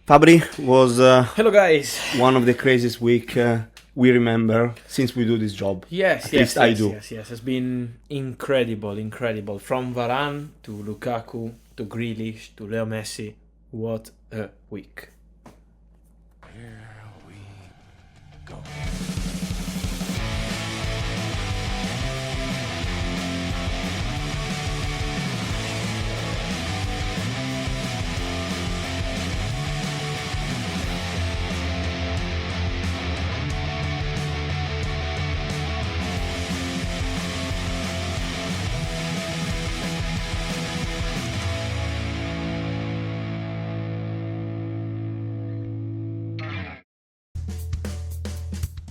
Fabri was Hello, guys. one of the craziest week we remember since we do this job. Yes, At least I do. Yes. It's been incredible. From Varane to Lukaku to Grealish to Leo Messi. What a week. Here we go.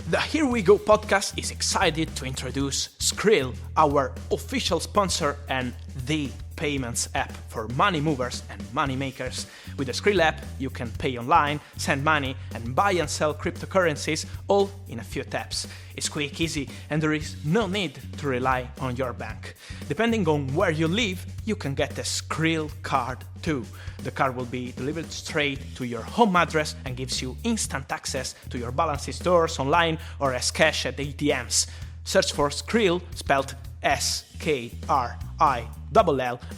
The Here We Go podcast is excited to introduce Skrill, our official sponsor and the payments app for money movers and money makers. With the Skrill app, you can pay online, send money, and buy and sell cryptocurrencies all in a few taps. It's quick, easy, and there is no need to rely on your bank. Depending on where you live, you can get a Skrill card too. The card will be delivered straight to your home address and gives you instant access to your balance in stores, online, or as cash at ATMs. Search for Skrill, spelled Skrill,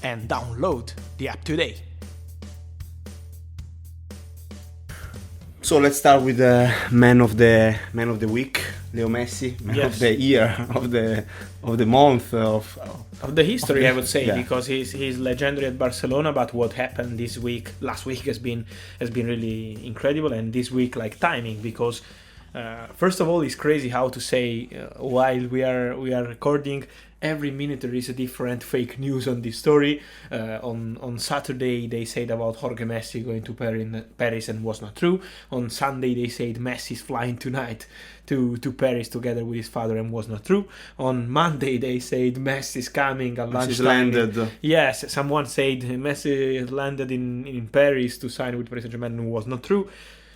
and download the app today. So let's start with the man of the week, Leo Messi, man Yes. of the year, of the month, Of the history, I would say, Yeah. because he's legendary at Barcelona. But what happened last week, has been really incredible, and this week, like timing, because first of all, it's crazy how to say while we are recording. Every minute there is a different fake news on this story. On Saturday they said about Jorge Messi going to Paris and was not true. On Sunday they said Messi's flying tonight to Paris together with his father and was not true. On Monday they said Messi's coming at Messi's lunchtime. landed. Yes, someone said Messi has landed in Paris to sign with Paris Saint-Germain and was not true.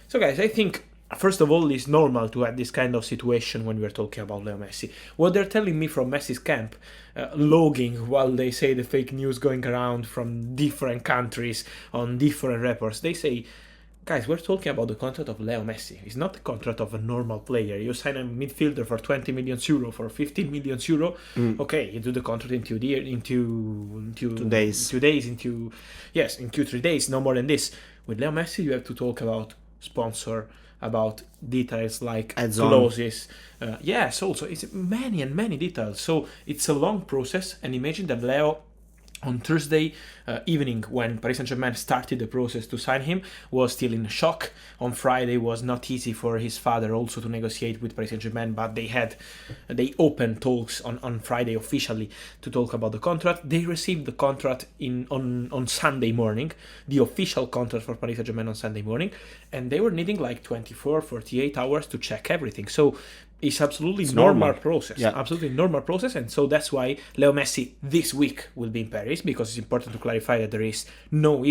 So guys, I think first of all, it's normal to have this kind of situation when we're talking about Leo Messi. What they're telling me from Messi's camp, logging while they say the fake news going around from different countries on different reports, they say, guys, we're talking about the contract of Leo Messi. It's not the contract of a normal player. You sign a midfielder for 20 million euro, for 15 million euro. Okay, you do the contract in 2 days. 2 days, in 2-3 days, no more than this. With Leo Messi, you have to talk about sponsor, about details like Add-on. clauses. Also it's many details. So it's a long process. And imagine that Leo on Thursday evening, when Paris Saint-Germain started the process to sign him, was still in shock. On Friday was not easy for his father also to negotiate with Paris Saint-Germain, but they opened talks on Friday officially to talk about the contract. They received the contract on Sunday morning, the official contract for Paris Saint-Germain on Sunday morning, and they were needing like 48 hours to check everything. So it's absolutely normal process. Yeah. Absolutely normal process. And so that's why Leo Messi this week will be in Paris, because it's important to clarify that there is no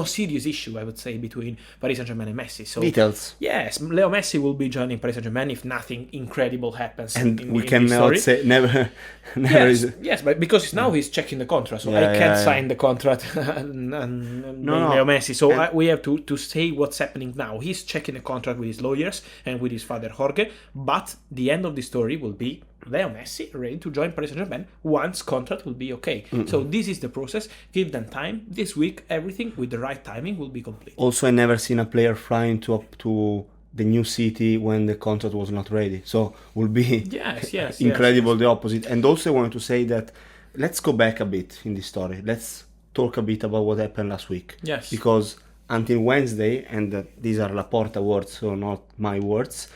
serious issue, I would say, between Paris Saint-Germain and Messi. So Details. yes, Leo Messi will be joining Paris Saint-Germain if nothing incredible happens. And in we this cannot story. say never Yes, but because now he's checking the contract, so Yeah, I can't yeah. sign the contract and No. Leo Messi. So And- we have to say what's happening now. He's checking the contract with his lawyers and with his father Jorge, but the end of the story will be Leo Messi ready to join Paris Saint-Germain once contract will be okay. So this is the process. Give them time. This week, everything with the right timing will be complete. Also, I never seen a player flying to the new city when the contract was not ready. So will be Yes, incredible, the opposite. And also I wanted to say that let's go back a bit in this story. Let's talk a bit about what happened last week. Yes. Because until Wednesday, and these are Laporta words, so not my words,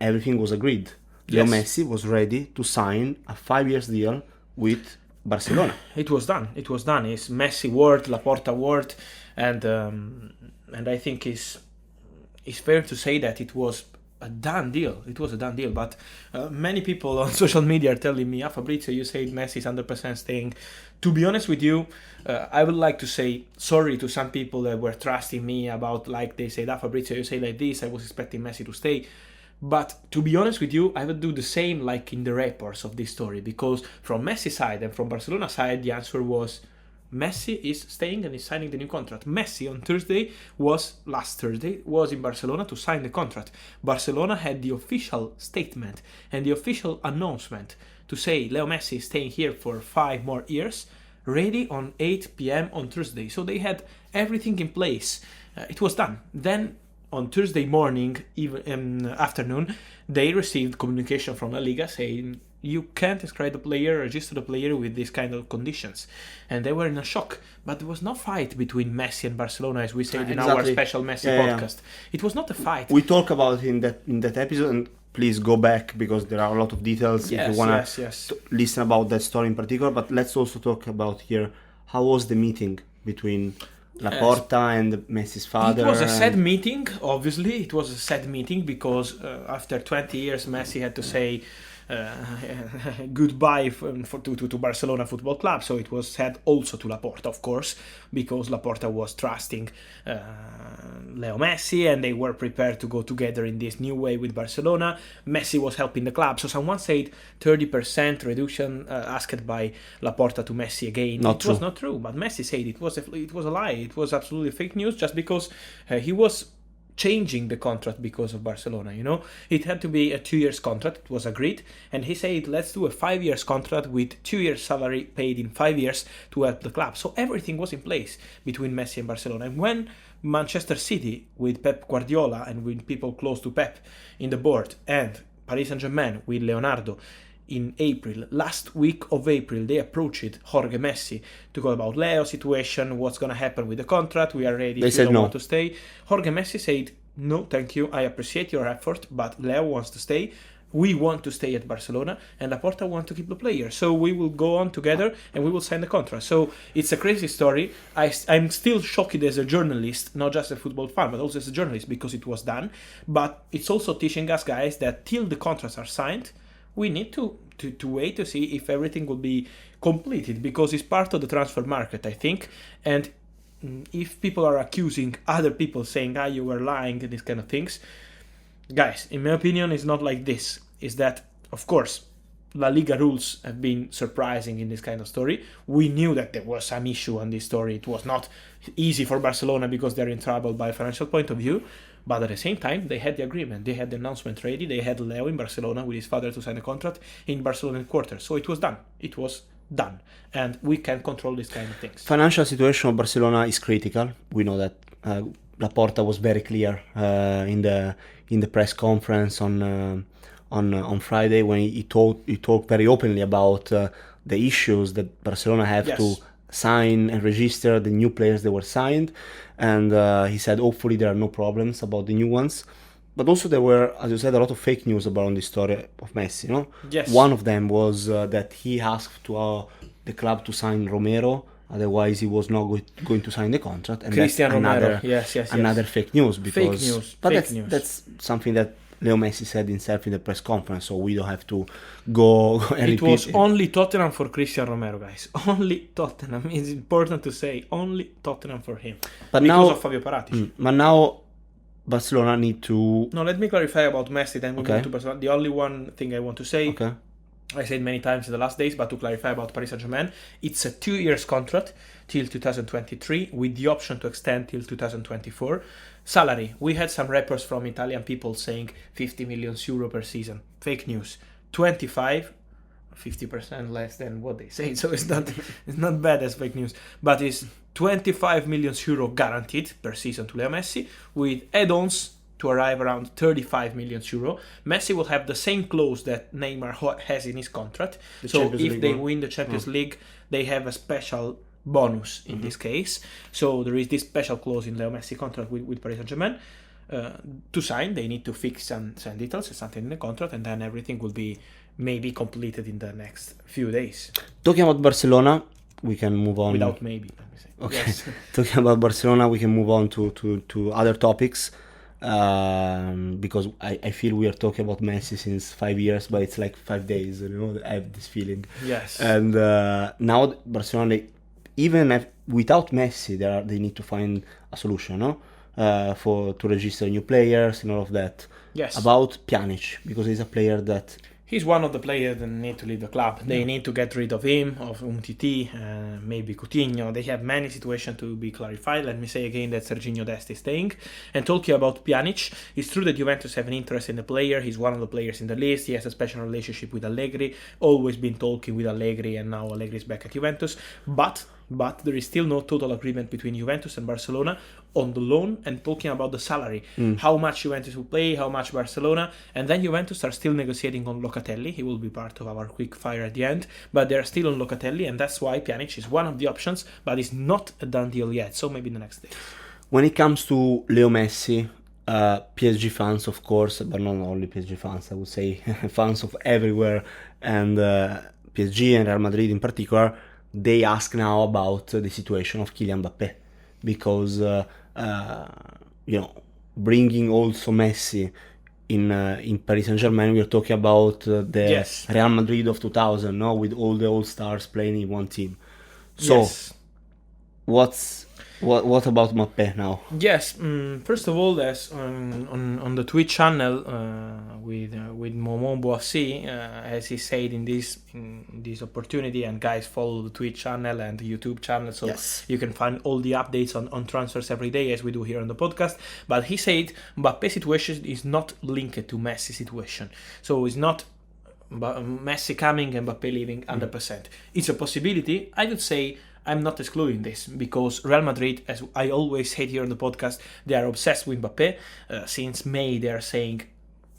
everything was agreed. Leo Yes. Messi was ready to sign a 5-year deal with Barcelona. It was done. It's Messi word, Laporta word, and I think it's fair to say that it was a done deal. But many people on social media are telling me, Fabrizio, you said Messi is 100% staying. To be honest with you, I would like to say sorry to some people that were trusting me about, like, they said, Fabrizio, you say like this, I was expecting Messi to stay. But to be honest with you, I would do the same like in the reports of this story, because from Messi's side and from Barcelona side, the answer was Messi is staying and is signing the new contract. Messi on last Thursday, was in Barcelona to sign the contract. Barcelona had the official statement and the official announcement to say Leo Messi is staying here for 5 more years, ready on 8 p.m. on Thursday. So they had everything in place. It was done. Then on Thursday morning, even afternoon, they received communication from La Liga saying you can't register the player with these kind of conditions. And they were in a shock. But there was no fight between Messi and Barcelona, as we said in our special Messi podcast. It was not a fight. We talk about it in that episode, and please go back because there are a lot of details if you want to listen about that story in particular. But let's also talk about here, how was the meeting between Laporta and Messi's father? It was a sad meeting, obviously. It was a sad meeting because after 20 years, Messi had to say goodbye to Barcelona Football Club. So it was sad also to Laporta, of course, because Laporta was trusting Leo Messi and they were prepared to go together in this new way with Barcelona. Messi was helping the club. So someone said 30% reduction asked by Laporta to Messi again. It was not true, but Messi said it was a lie. It was absolutely fake news just because he was changing the contract because of Barcelona, It had to be a 2 years contract, it was agreed, and he said, let's do a 5 years contract with 2 years salary paid in 5 years to help the club. So everything was in place between Messi and Barcelona. And when Manchester City, with Pep Guardiola and with people close to Pep in the board, and Paris Saint-Germain with Leonardo, in April, last week of April, they approached Jorge Messi to go about Leo's situation, what's going to happen with the contract, we are ready, they if said you don't no. want to stay. Jorge Messi said, no, thank you, I appreciate your effort, but Leo wants to stay. We want to stay at Barcelona, and Laporta wants to keep the player. So we will go on together, and we will sign the contract. So it's a crazy story. I'm still shocked as a journalist, not just a football fan, but also as a journalist, because it was done. But it's also teaching us, guys, that till the contracts are signed, we need to wait to see if everything will be completed, because it's part of the transfer market, I think. And if people are accusing other people, saying, you were lying and these kind of things, guys, in my opinion, it's not like this. Is that, of course, La Liga rules have been surprising in this kind of story. We knew that there was some issue on this story. It was not easy for Barcelona because they're in trouble by a financial point of view. But at the same time, they had the agreement. They had the announcement ready. They had Leo in Barcelona with his father to sign a contract in Barcelona headquarters. So it was done. It was done. And we can control these kind of things. Financial situation of Barcelona is critical. We know that Laporta was very clear in the press conference on Friday when he talked very openly about the issues that Barcelona have to sign and register the new players that were signed, and he said hopefully there are no problems about the new ones. But also there were, as you said, a lot of fake news about the story of Messi. Yes. One of them was that he asked to the club to sign Romero, otherwise he was not going to sign the contract. And Christian that's Romero. Another fake news. Because, fake news. But fake news. That's something that Leo Messi said himself in the press conference, so we don't have to go and it was only Tottenham for Christian Romero, guys. Only Tottenham. It's important to say, only Tottenham for him. But because now, of Fabio Paratici. But now Barcelona need to... No, let me clarify about Messi, then we'll move to Barcelona. The only one thing I want to say, I said many times in the last days, but to clarify about Paris Saint-Germain, it's a 2 years contract till 2023 with the option to extend till 2024. Salary, we had some reports from Italian people saying 50 million euro per season. Fake news. 50% less than what they say, so it's not bad as fake news, but it's 25 million euro guaranteed per season to Leo Messi, with add-ons to arrive around 35 million euro. Messi will have the same clause that Neymar has in his contract. So if they win the Champions League, they have a special bonus in this case. So there is this special clause in Leo Messi contract with Paris Saint-Germain. To sign, they need to fix some details, something in the contract, and then everything will be maybe completed in the next few days. Talking about Barcelona, we can move on. Without maybe, let me say. Okay. Yes. Talking about Barcelona, we can move on to other topics. Because I feel we are talking about Messi since 5 years, but it's like 5 days. I have this feeling. Yes. And now Barcelona, even without Messi, they need to find a solution, to register new players and all of that. Yes. About Pjanic, because he's a player that He's one of the players that need to leave the club. They need to get rid of him, of Umtiti, maybe Coutinho. They have many situations to be clarified. Let me say again that Serginho Dest is staying. And talking about Pjanic, it's true that Juventus have an interest in the player. He's one of the players in the list. He has a special relationship with Allegri. Always been talking with Allegri, and now Allegri is back at Juventus. But there is still no total agreement between Juventus and Barcelona on the loan, and talking about the salary. How much Juventus will pay, how much Barcelona, and then Juventus are still negotiating on Locatelli. He will be part of our quick fire at the end, but they're still on Locatelli, and that's why Pjanic is one of the options, but it's not a done deal yet, so maybe the next day. When it comes to Leo Messi, PSG fans, of course, but not only PSG fans, I would say fans of everywhere, and PSG and Real Madrid in particular, they ask now about the situation of Kylian Mbappé, because bringing also Messi in Paris Saint-Germain, we're talking about the Real Madrid of 2000, no, with all the all stars playing in one team. So, what about Mbappé now? Yes, first of all, there's on the Twitch channel with Momon Boissy, as he said in this opportunity, and guys follow the Twitch channel and the YouTube channel, so you can find all the updates on transfers every day as we do here on the podcast. But he said Mbappé situation is not linked to Messi situation, so it's not Messi coming and Mbappé leaving 100%. It's a possibility. I would say I'm not excluding this, because Real Madrid, as I always say here on the podcast, they are obsessed with Mbappé. Since May, they are saying,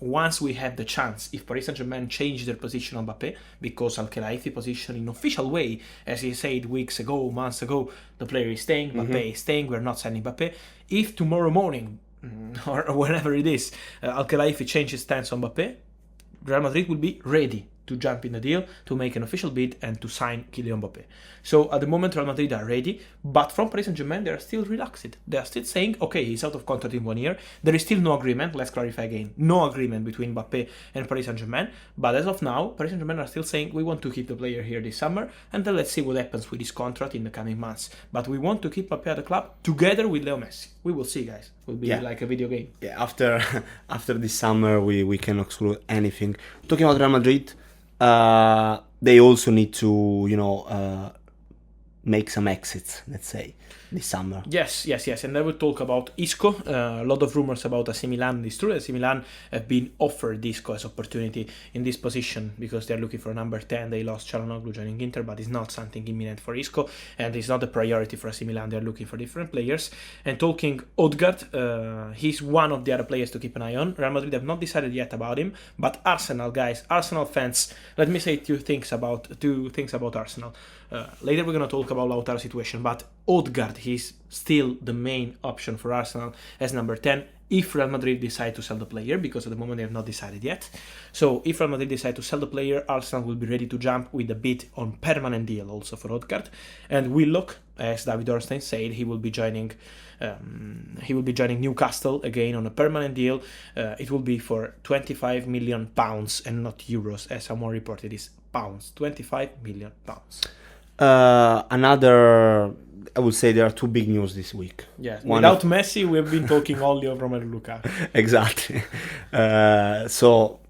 once we have the chance, if Paris Saint-Germain change their position on Mbappé, because Al-Khelaifi position in official way, as he said months ago, the player is staying, Mbappé is staying, we're not signing Mbappé. If tomorrow morning, or whenever it is, Al-Khelaifi changes stance on Mbappé, Real Madrid will be ready to jump in the deal, to make an official bid, and to sign Kylian Mbappé. So at the moment, Real Madrid are ready, but from Paris Saint-Germain, they are still relaxed. They are still saying, okay, he's out of contract in 1 year. There is still no agreement, let's clarify again, no agreement between Mbappé and Paris Saint-Germain, but as of now, Paris Saint-Germain are still saying, we want to keep the player here this summer, and then let's see what happens with his contract in the coming months. But we want to keep Mbappé at the club, together with Leo Messi. We will see, guys. It will be like a video game. Yeah, after this summer, we can exclude anything. Talking about Real Madrid, they also need to, make some exits, let's say, this summer. Yes. And I will talk about Isco. A lot of rumors about AC Milan. It's true that AC Milan have been offered Isco as opportunity in this position because they're looking for a number 10. They lost Çalhanoğlu joining Inter, but it's not something imminent for Isco, and it's not a priority for AC Milan. They're looking for different players. And talking Odegaard, he's one of the other players to keep an eye on. Real Madrid have not decided yet about him, but Arsenal, guys, Arsenal fans, let me say two things about Arsenal. Later we're going to talk about Lautaro's situation, but Odegaard, he's still the main option for Arsenal as number 10 if Real Madrid decide to sell the player, because at the moment they have not decided yet. So if Real Madrid decide to sell the player, Arsenal will be ready to jump with a bid on permanent deal also for Odegaard. And Willock, as David Ornstein said, he will be joining Newcastle again on a permanent deal. It will be for £25 million and not euros, as someone reported. It is pounds, £25 million. I would say there are two big news this week. Yes, without Messi, we've been talking only of Romelu Lukaku. Exactly. So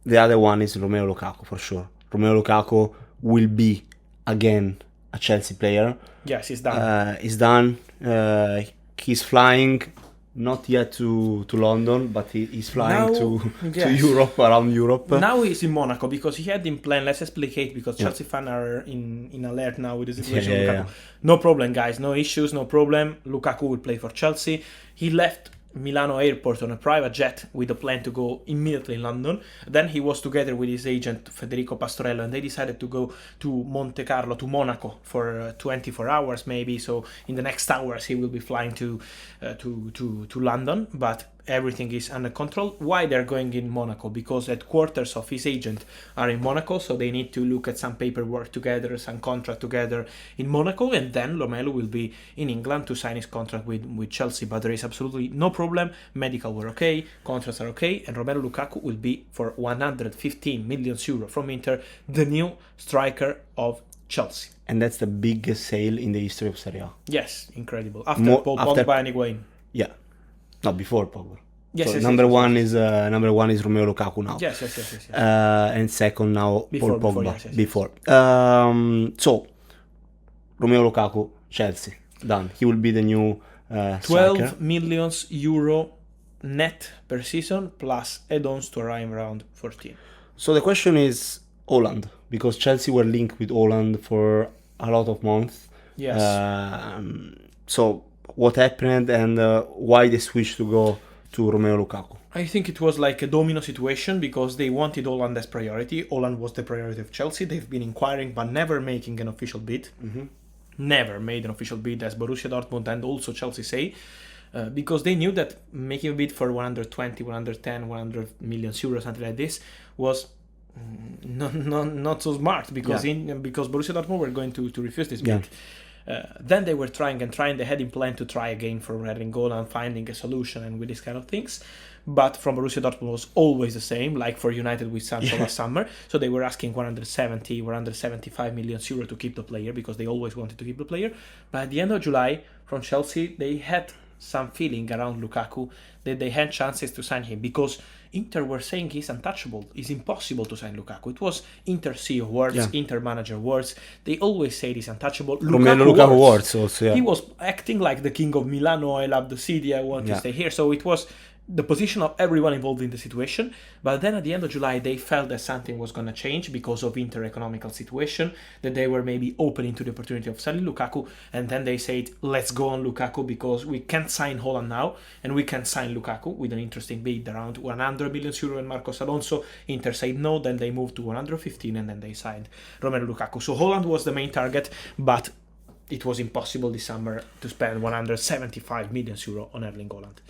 the other one is Romelu Lukaku, for sure. Romelu Lukaku will be again a Chelsea player. Yes, he's done. He's flying. Not yet to London, but he's flying to Europe, around Europe. Now he's in Monaco because he had in plan. Let's explicate, because Chelsea fans are in alert now with the situation of Lukaku. No problem, guys. No issues, no problem. Lukaku will play for Chelsea. He left Milano airport on a private jet with a plan to go immediately in London. Then he was together with his agent Federico Pastorello, and they decided to go to Monte Carlo, to Monaco, for 24 hours maybe. So in the next hours he will be flying to London, but everything is under control. Why they're going in Monaco? Because headquarters of his agent are in Monaco, so they need to look at some paperwork together, some contract together in Monaco, and then Romelu will be in England to sign his contract with Chelsea. But there is absolutely no problem. Medical were okay, contracts are okay, and Romelu Lukaku will be for 115 million euro from Inter, the new striker of Chelsea. And that's the biggest sale in the history of Serie A. Yes, incredible. After Pogba and Higuain. Yeah. No, before Pogba. Yes, So yes, number yes, one is Romelu Lukaku now. Yes, yes, yes, yes. Yes. And second now Before, Paul before, Pogba. yes, yes, yes. Before. So Romelu Lukaku, Chelsea, done. He will be the new striker. 12 million euro net per season plus add-ons to arrive around 14. So the question is Holland, because Chelsea were linked with Holland for a lot of months. Yes. So what happened and why they switched to go to Romelu Lukaku? I think it was like a domino situation because they wanted Holland as priority. Holland was the priority of Chelsea. They've been inquiring but never making an official bid. Never made an official bid, as Borussia Dortmund and also Chelsea say, because they knew that making a bid for 120, 110, 100 million euros, something like this, was not so smart because because Borussia Dortmund were going to refuse this bid. Then they were trying. They had in plan to try again for Erling Haaland, finding a solution and with these kind of things. But from Borussia Dortmund was always the same, like for United with Sancho last summer. So they were asking 170, 175 million euro to keep the player because they always wanted to keep the player. But at the end of July, from Chelsea, they had some feeling around Lukaku that they had chances to sign him because Inter were saying he's untouchable. It's impossible to sign Lukaku. It was Inter CEO words, Inter manager words. They always say he's untouchable. Lukaku words also, yeah. He was acting like the king of Milano. I love the city. I want to stay here. So it was the position of everyone involved in the situation. But then at the end of July, they felt that something was going to change because of Inter economical situation, that they were maybe opening to the opportunity of selling Lukaku. And then they said, let's go on Lukaku because we can't sign Holland now and we can sign Lukaku with an interesting bid around 100 million euro and Marcos Alonso. Inter said no, then they moved to 115 and then they signed Romelu Lukaku. So Holland was the main target, but it was impossible this summer to spend 175 million euro on Erling Haaland.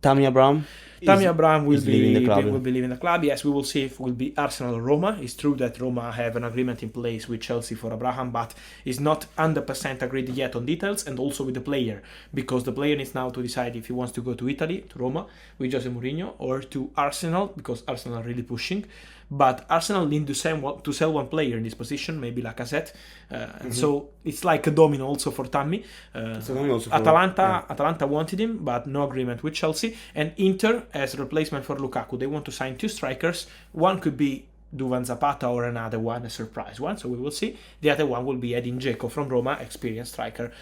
Tammy Abraham will be leaving the club. Yes, we will see if it will be Arsenal or Roma. It's true that Roma have an agreement in place with Chelsea for Abraham, but it's not 100% agreed yet on details and also with the player, because the player needs now to decide if he wants to go to Italy, to Roma, with Jose Mourinho, or to Arsenal, because Arsenal are really pushing. But Arsenal need to sell one player in this position, maybe Lacazette. And so it's like a domino also for Tammy. Atalanta wanted him, but no agreement with Chelsea. And Inter, as a replacement for Lukaku, they want to sign two strikers. One could be Duvan Zapata or another one, a surprise one, so we will see. The other one will be Edin Dzeko from Roma, experienced striker,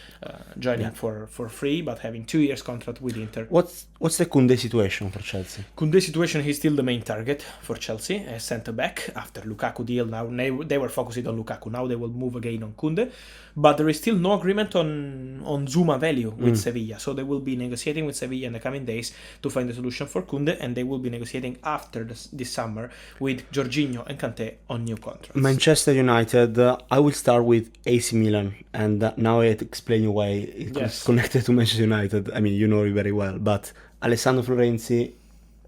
joining for free, but having 2 years contract with Inter. What's the Koundé situation for Chelsea? Koundé situation, he's still the main target for Chelsea as centre-back after Lukaku deal. Now they were focusing on Lukaku, now they will move again on Koundé. But there is still no agreement on Zuma value with Sevilla, so they will be negotiating with Sevilla in the coming days to find a solution for Koundé, and they will be negotiating after this summer with Jorginho and Kanté on new contracts. Manchester United, I will start with AC Milan, and now I explain you why it's connected to Manchester United. I mean, you know it very well, but Alessandro Florenzi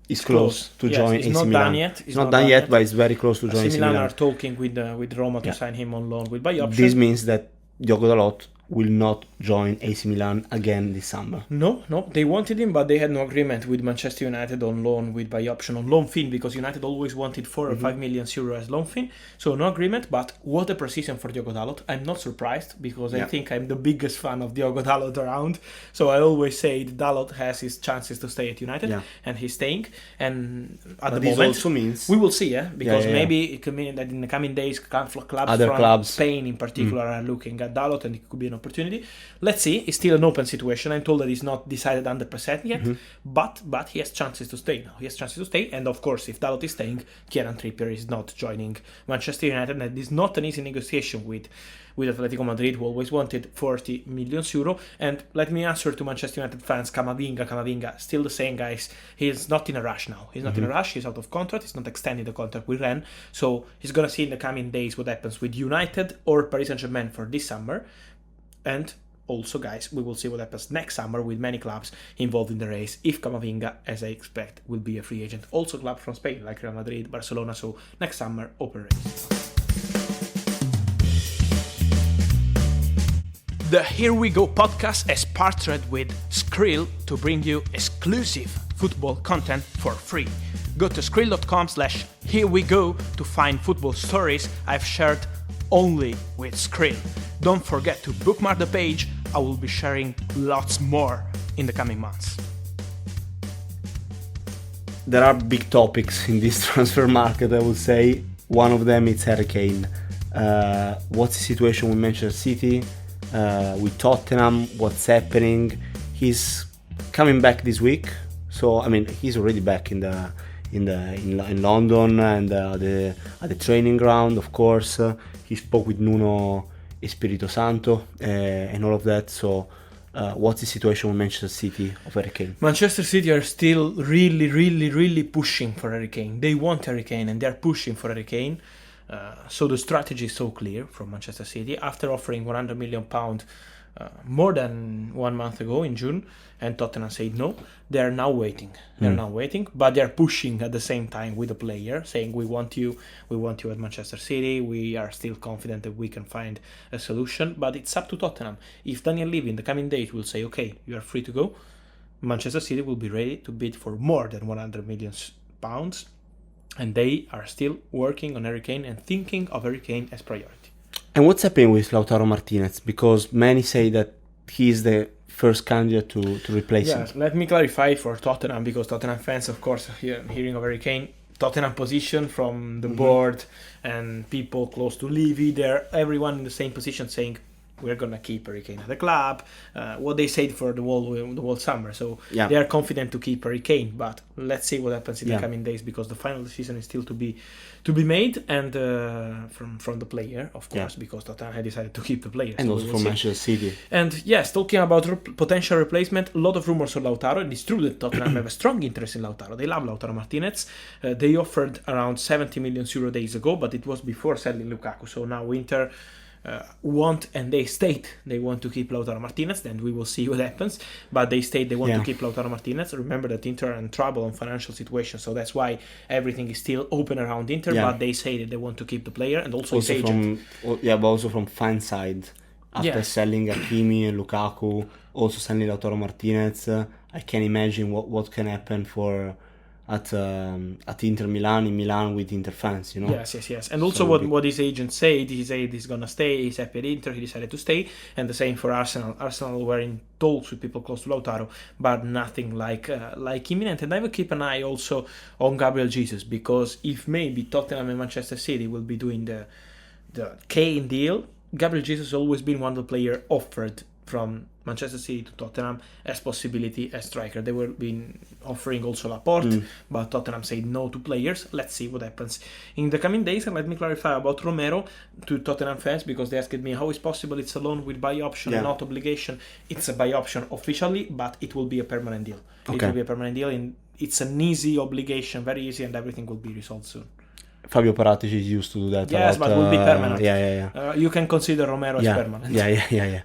is close to join AC Milan. It's not done yet, but it's very close to join AC Milan. Are talking with Roma to sign him on loan with buy option. This means that Diogo Dalot will not join AC Milan again this summer. No, they wanted him, but they had no agreement with Manchester United on loan with buy option on loan fee, because United always wanted 4 or 5 million euro as loan fee. So no agreement, but what a pre-season for Diogo Dalot. I'm not surprised, because I think I'm the biggest fan of Diogo Dalot around. So I always say Dalot has his chances to stay at United, and he's staying. And at the moment, also means we will see, because maybe it could mean that in the coming days, other clubs, Spain in particular, are looking at Dalot, and it could be an opportunity. Let's see. It's still an open situation. I'm told that it's not decided 100% yet, but he has chances to stay now. He has chances to stay, and of course, if Dalot is staying, Kieran Trippier is not joining Manchester United, and it's not an easy negotiation with Atletico Madrid, who always wanted 40 million euro. And let me answer to Manchester United fans, Camavinga, still the same, guys. He's not in a rush now. He's not in a rush. He's out of contract. He's not extending the contract with Rennes. So he's going to see in the coming days what happens with United or Paris Saint-Germain for this summer. And also, guys, we will see what happens next summer with many clubs involved in the race. If Camavinga, as I expect, will be a free agent. Also clubs from Spain, like Real Madrid, Barcelona. So next summer, open race. The Here We Go podcast is partnered with Skrill to bring you exclusive football content for free. Go to skrill.com/herewego to find football stories I've shared only with Skrill. Don't forget to bookmark the page. I will be sharing lots more in the coming months. there are big topics in this transfer market, I would say. One of them is Harry Kane. What's the situation with Manchester City, with Tottenham? What's happening? He's coming back this week, so I mean he's already back in London and at the training ground. Of course, he spoke with Nuno Espirito Santo and all of that. So. What's the situation with Manchester City of Harry Kane? Manchester City are still really pushing for Harry Kane. They want Harry Kane and they're pushing for Harry Kane. So the strategy is so clear from Manchester City. After offering £100 million more than 1 month ago in June, and Tottenham said no, they are now waiting. But they are pushing at the same time with the player, saying we want you at Manchester City. We are still confident that we can find a solution, but it's up to Tottenham. If Daniel Levy in the coming days will say, okay, you are free to go, Manchester City will be ready to bid for more than £100 million, and they are still working on Harry Kane and thinking of Harry Kane as priority. And what's happening with Lautaro Martinez? Because many say that he is the first candidate to replace him. Yes, let me clarify for Tottenham, because Tottenham fans, of course, hearing of Harry Kane, Tottenham position from the board and people close to Levy, they're everyone in the same position saying we're gonna keep Harry Kane at the club. What they said for the whole summer, so they are confident to keep Harry Kane. But let's see what happens in the coming days, because the final decision is still to be made, and from the player, of course, because Tottenham had decided to keep the player, and so also from Manchester City. And yes, talking about potential replacement, a lot of rumors on Lautaro, and it's true that Tottenham have a strong interest in Lautaro. They love Lautaro Martinez. They offered around 70 million euro days ago, but it was before selling Lukaku. So now Inter want, and they state they want to keep Lautaro Martinez, then we will see what happens, but they state they want to keep Lautaro Martinez. Remember that Inter are in trouble on financial situation, so that's why everything is still open around Inter, but they say that they want to keep the player, and also his agent. But also from fan side, after selling Hakimi and Lukaku, also selling Lautaro Martinez, I can imagine what can happen for at Inter Milan, in Milan with Inter fans, Yes. And also so what his agent said, he said he's gonna stay, he's happy at Inter, he decided to stay, and the same for Arsenal. Arsenal were in talks with people close to Lautaro, but nothing like imminent. And I will keep an eye also on Gabriel Jesus, because if maybe Tottenham and Manchester City will be doing the Kane deal, Gabriel Jesus has always been one of the players offered from Manchester City to Tottenham as possibility as striker. They were been offering also Laporte, but Tottenham said no to players. Let's see what happens in the coming days. And let me clarify about Romero to Tottenham fans, because they asked me how is possible it's a loan with buy option and not obligation. It's a buy option officially, but it will be a permanent deal. It will be a permanent deal, and it's an easy obligation, very easy, and everything will be resolved soon. Fabio Paratici is used to do that. Yes, but will be permanent. Yeah. You can consider Romero as permanent. Yeah.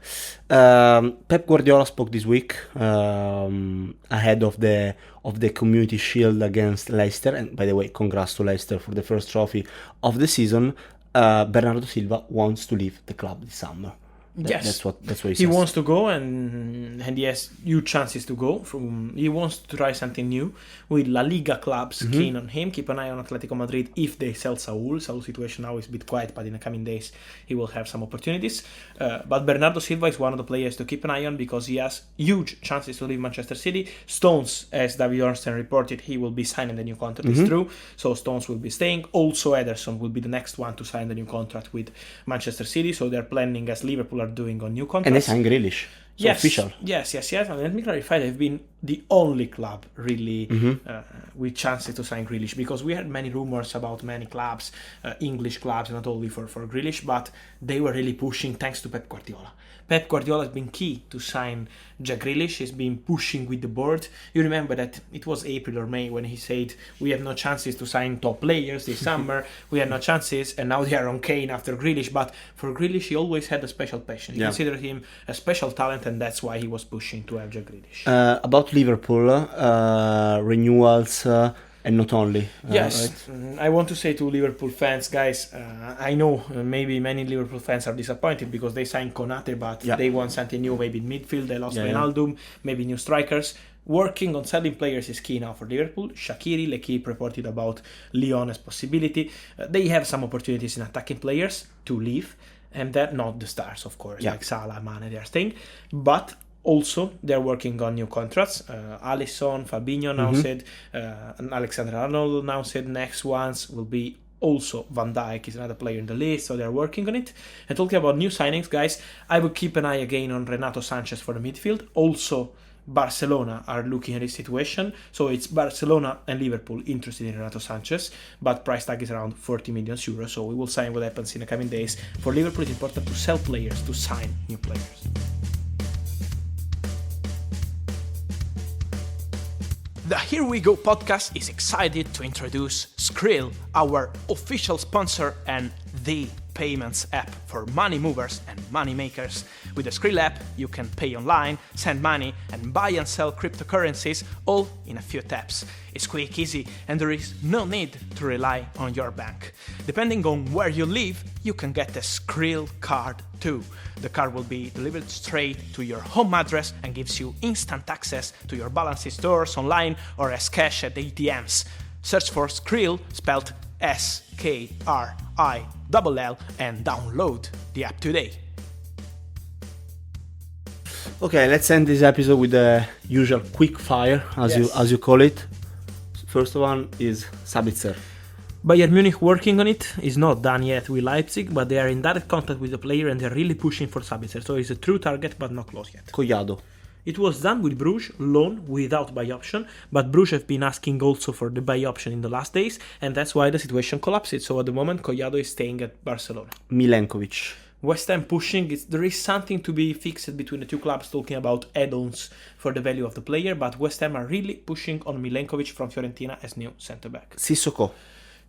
Pep Guardiola spoke this week ahead of the Community Shield against Leicester, and by the way, congrats to Leicester for the first trophy of the season. Bernardo Silva wants to leave the club this summer. That's what he says. He wants to go, and he has huge chances to go. He wants to try something new with La Liga clubs keen on him. Keep an eye on Atletico Madrid if they sell Saul. Saul's situation now is a bit quiet, but in the coming days he will have some opportunities. But Bernardo Silva is one of the players to keep an eye on, because he has huge chances to leave Manchester City. Stones, as David Ornstein reported, he will be signing the new contract. It's true. So Stones will be staying. Also Ederson will be the next one to sign the new contract with Manchester City. So they're planning, as Liverpool are doing, on new contracts. And they signed Grealish. Official. Yes. And let me clarify, they've been the only club really with chances to sign Grealish, because we had many rumors about many clubs, English clubs, not only for Grealish, but they were really pushing thanks to Pep Guardiola. Pep Guardiola has been key to sign Jack Grealish. He's been pushing with the board. You remember that it was April or May when he said we have no chances to sign top players this summer. We have no chances, and now they are on Kane after Grealish. But for Grealish, he always had a special passion. He considered him a special talent, and that's why he was pushing to have Jack Grealish. About Liverpool, renewals, and not only. Yes, right? I want to say to Liverpool fans, guys, I know maybe many Liverpool fans are disappointed because they signed Konate, but they want something new, maybe in midfield. They lost Wijnaldum, maybe new strikers. Working on selling players is key now for Liverpool. Shaqiri, L'Equipe reported about Lyon as possibility. They have some opportunities in attacking players to leave, and that not the stars, of course, like Salah, Mane, they are staying. But Also, they're working on new contracts. Alisson, Fabinho now said, and Alexander Arnold now said next ones will be also Van Dijk is another player in the list, so they're working on it. And talking about new signings, guys, I would keep an eye again on Renato Sanchez for the midfield. Also, Barcelona are looking at this situation, so it's Barcelona and Liverpool interested in Renato Sanchez, but price tag is around 40 million euros, so we will see what happens in the coming days. For Liverpool, it's important to sell players, to sign new players. The Here We Go podcast is excited to introduce Skrill, our official sponsor and the payments app for money movers and money makers. With the Skrill app, you can pay online, send money, and buy and sell cryptocurrencies all in a few taps. It's quick, easy, and there is no need to rely on your bank. Depending on where you live, you can get a Skrill card too. The card will be delivered straight to your home address and gives you instant access to your balance in stores, online, or as cash at ATMs. Search for Skrill, spelled SKRILL, and download the app today. Okay, let's end this episode with the usual quick fire, as you call it. First one is Sabitzer. Bayern Munich working on it. Is not done yet with Leipzig, but they are in direct contact with the player and they're really pushing for Sabitzer. So it's a true target, but not close yet. Collado. It was done with Bruges, loan without buy option, but Bruges have been asking also for the buy option in the last days, and that's why the situation collapsed. So at the moment, Collado is staying at Barcelona. Milenkovic. West Ham pushing, there is something to be fixed between the two clubs talking about add-ons for the value of the player, but West Ham are really pushing on Milenkovic from Fiorentina as new centre-back. Sissoko.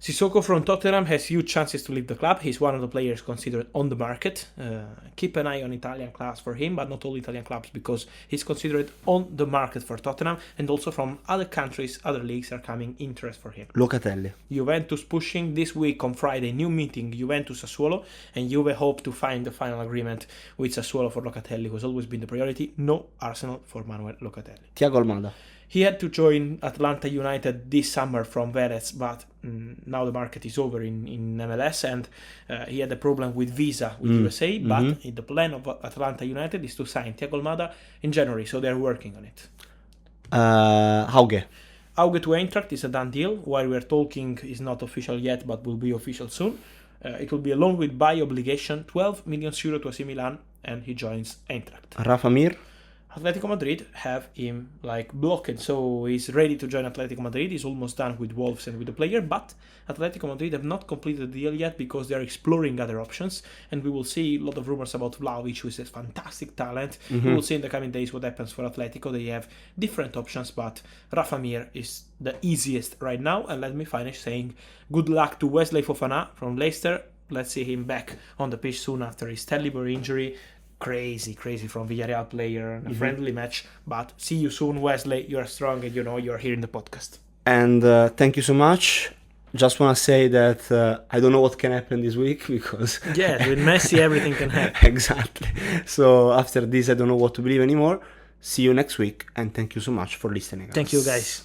Sissoko from Tottenham has huge chances to leave the club. He's one of the players considered on the market. Keep an eye on Italian clubs for him, but not all Italian clubs, because he's considered on the market for Tottenham, and also from other countries, other leagues are coming interest for him. Locatelli. Juventus pushing this week on Friday, new meeting, Juventus-Sassuolo, and Juve hope to find the final agreement with Sassuolo for Locatelli, who's always been the priority. No Arsenal for Manuel Locatelli. Thiago Almada. He had to join Atlanta United this summer from Vélez, but now the market is over in MLS, and he had a problem with visa with USA, but the plan of Atlanta United is to sign Thiago Almada in January, so they're working on it. Hauge. Hauge to Eintracht is a done deal. While we're talking, is not official yet, but will be official soon. It will be a loan with buy obligation, 12 million euro to AC Milan, and he joins Eintracht. Rafa Mir. Atletico Madrid have him blocked, so he's ready to join Atletico Madrid. He's almost done with Wolves and with the player, but Atletico Madrid have not completed the deal yet because they're exploring other options, and we will see a lot of rumors about Vlahovic, who is a fantastic talent. We will see in the coming days what happens for Atletico. They have different options, but Rafa Mir is the easiest right now. And let me finish saying good luck to Wesley Fofana from Leicester. Let's see him back on the pitch soon after his terrible injury. Crazy from Villarreal player, a friendly match. But see you soon, Wesley. You're strong, and you're here in the podcast. And thank you so much. Just want to say that I don't know what can happen this week because... Yes, with Messi, everything can happen. Exactly. So after this, I don't know what to believe anymore. See you next week, and thank you so much for listening. Thank you, guys.